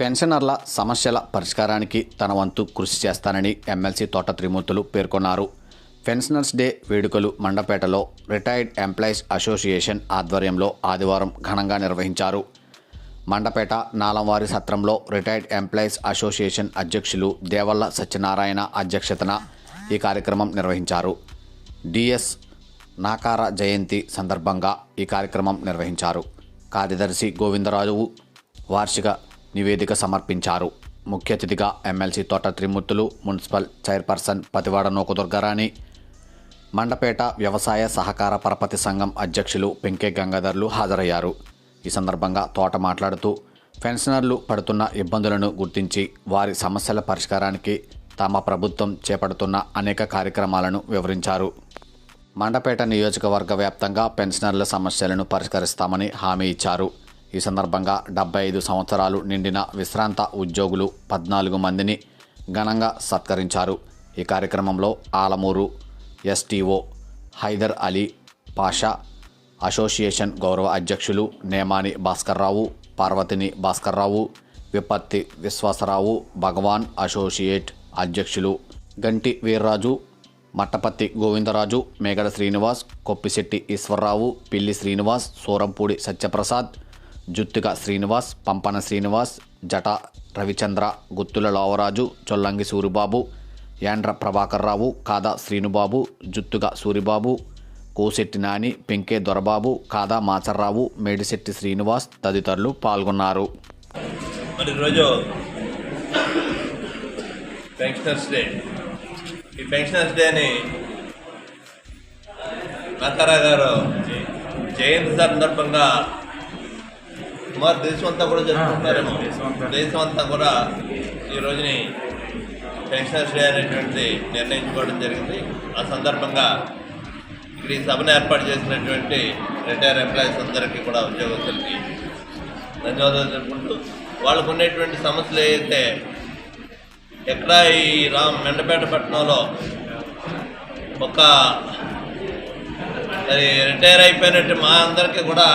పెన్షనర్ల సమస్యల పరిష్కారానికి తన వంతు కృషి చేస్తానని ఎమ్మెల్సీ తోట త్రిమూర్తులు పేర్కొన్నారు. పెన్షనర్స్ డే వేడుకలు మండపేటలో రిటైర్డ్ ఎంప్లాయీస్ అసోసియేషన్ ఆధ్వర్యంలో ఆదివారం ఘనంగా నిర్వహించారు. మండపేట నాలంవారి సత్రంలో రిటైర్డ్ ఎంప్లాయీస్ అసోసియేషన్ అధ్యక్షులు దేవల్ల సత్యనారాయణ అధ్యక్షతన ఈ కార్యక్రమం నిర్వహించారు. డిఎస్ నాకార జయంతి సందర్భంగా ఈ కార్యక్రమం నిర్వహించారు. కార్యదర్శి గోవిందరాజు వార్షిక నివేదిక సమర్పించారు. ముఖ్య అతిథిగా ఎమ్మెల్సీ తోట త్రిమూర్తులు, మున్సిపల్ చైర్పర్సన్ పతివాడ నూకదుర్గారాణి, మండపేట వ్యవసాయ సహకార పరపతి సంఘం అధ్యక్షులు పెంకే గంగాధర్లు హాజరయ్యారు. ఈ సందర్భంగా తోట మాట్లాడుతూ పెన్షనర్లు పడుతున్న ఇబ్బందులను గుర్తించి వారి సమస్యల పరిష్కారానికి తమ ప్రభుత్వం చేపడుతున్న అనేక కార్యక్రమాలను వివరించారు. మండపేట నియోజకవర్గ వ్యాప్తంగా పెన్షనర్ల సమస్యలను పరిష్కరిస్తామని హామీ ఇచ్చారు. ఈ సందర్భంగా 75 సంవత్సరాలు నిండిన విశ్రాంత ఉద్యోగులు 14 మందిని ఘనంగా సత్కరించారు. ఈ కార్యక్రమంలో ఆలమూరు ఎస్టీఓ హైదర్ అలీ పాషా, అసోసియేషన్ గౌరవ అధ్యక్షులు నేమాని భాస్కర్రావు, పార్వతిని భాస్కర్రావు, విపత్తి విశ్వాసరావు, భగవాన్ అసోసియేట్ అధ్యక్షులు గంటి వీర్రాజు, మట్టపత్తి గోవిందరాజు, మేగడ శ్రీనివాస్, కొప్పిశెట్టి ఈశ్వర్రావు, పిల్లి శ్రీనివాస్, సూరంపూడి సత్యప్రసాద్, జుత్తిక శ్రీనివాస్, పంపన శ్రీనివాస్, జట రవిచంద్ర, గుత్తుల లావరాజు, చొల్లంగి సూరిబాబు, యాండ్ర ప్రభాకర్రావు, కాదా శ్రీనుబాబు, జుత్తుగా సూరిబాబు, కోశెట్టి నాని, పెంకే దొరబాబు, కాదా మాచర్రావు, మేడిశెట్టి శ్రీనివాస్ తదితరులు పాల్గొన్నారు. మరి ఈరోజు పెన్షనర్స్ డే. ఈ పెన్షనర్స్ డేని నాకారా గారు జయంతి సందర్భంగా సుమారు దేశం అంతా కూడా జరుపుకుంటున్నారేమో. దేశం అంతా కూడా ఈ రోజుని పెన్షనర్స్ డే అనేటువంటి నిర్ణయించుకోవడం జరిగింది. ఆ సందర్భంగా ఇక్కడ ఈ సభను ఏర్పాటు చేసినటువంటి రిటైర్ ఎంప్లాయీస్ అందరికీ కూడా, ఉద్యోగస్తులకి ధన్యవాదాలు తెలుపుకుంటూ, వాళ్ళకు ఉన్నటువంటి సమస్యలు ఏదైతే ఎక్కడ ఈ మెండపేట పట్టణంలో ఒక అది రిటైర్ అయిపోయినట్టు మా అందరికీ కూడా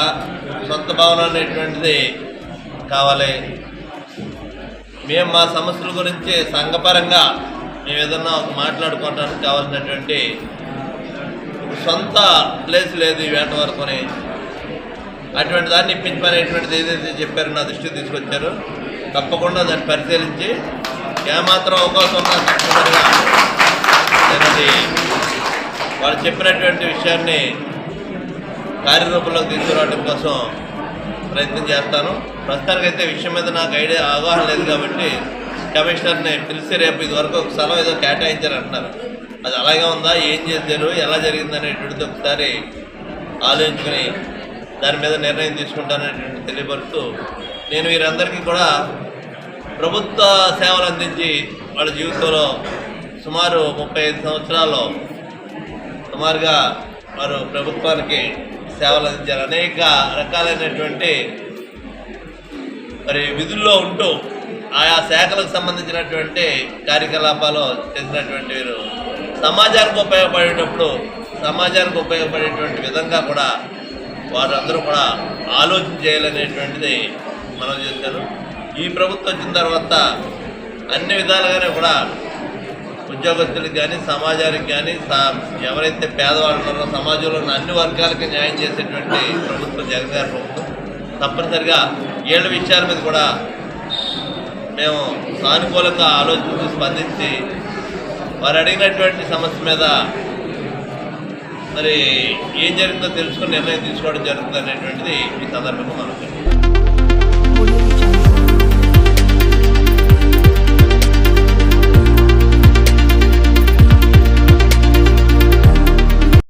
సొంత భవనం అనేటువంటిది కావాలి. మేము మా సమస్యల గురించి సంఘపరంగా మేము ఏదన్నా ఒక మాట్లాడుకోవడానికి కావాల్సినటువంటి సొంత ప్లేస్ లేదు ఈ వేట వరకుని. అటువంటి దాన్ని ఇప్పించమనేటువంటిది ఏదైతే చెప్పారో నా దృష్టికి తీసుకొచ్చారు. తప్పకుండా దాన్ని పరిశీలించి ఏమాత్రం అవకాశం ఉన్నా తప్పనిసరిగా వాళ్ళు చెప్పినటువంటి విషయాన్ని కార్యరూపంలోకి తీసుకురావడం కోసం ప్రయత్నం చేస్తాను. ప్రస్తుతానికైతే విషయం మీద నాకు అవగాహన లేదు కాబట్టి కమిషనర్ని పిలిచి రేపు ఇదివరకు ఒక స్థలం ఏదో కేటాయించారంటున్నారు. అది అలాగే ఉందా, ఏం చేశారు, ఎలా జరిగింది అనేటువంటిది ఒకసారి ఆలోచించుకొని దాని మీద నిర్ణయం తీసుకుంటాననేటువంటి తెలియపరుస్తూ, నేను వీరందరికీ కూడా ప్రభుత్వ సేవలు అందించి వాళ్ళ జీవితంలో సుమారు 35 సంవత్సరాల్లో సుమారుగా వారు ప్రభుత్వానికి సేవలు అందించారు. అనేక రకాలైనటువంటి మరి విధుల్లో ఉంటూ ఆయా శాఖలకు సంబంధించినటువంటి కార్యకలాపాలు చేసినటువంటి వీరు సమాజానికి ఉపయోగపడేటువంటి విధంగా కూడా వారు అందరూ కూడా ఆలోచన చేయాలనేటువంటిది మనం చేశారు. ఈ ప్రభుత్వం వచ్చిన తర్వాత అన్ని విధాలుగానే కూడా ఉద్యోగస్తులకు కానీ, సమాజానికి కానీ, ఎవరైతే పేదవాళ్ళు ఉన్నారో సమాజంలో ఉన్న అన్ని వర్గాలకి న్యాయం చేసేటువంటి ప్రభుత్వం జగన్ గారి ప్రభుత్వం. తప్పనిసరిగా ఏళ్ళ విషయాల మీద కూడా మేము సానుకూలంగా ఆలోచించి స్పందించి వారు అడిగినటువంటి సమస్య మీద మరి ఏం జరిగిందో తెలుసుకుని నిర్ణయం తీసుకోవడం జరుగుతుంది అనేటువంటిది ఈ సందర్భంగా మనం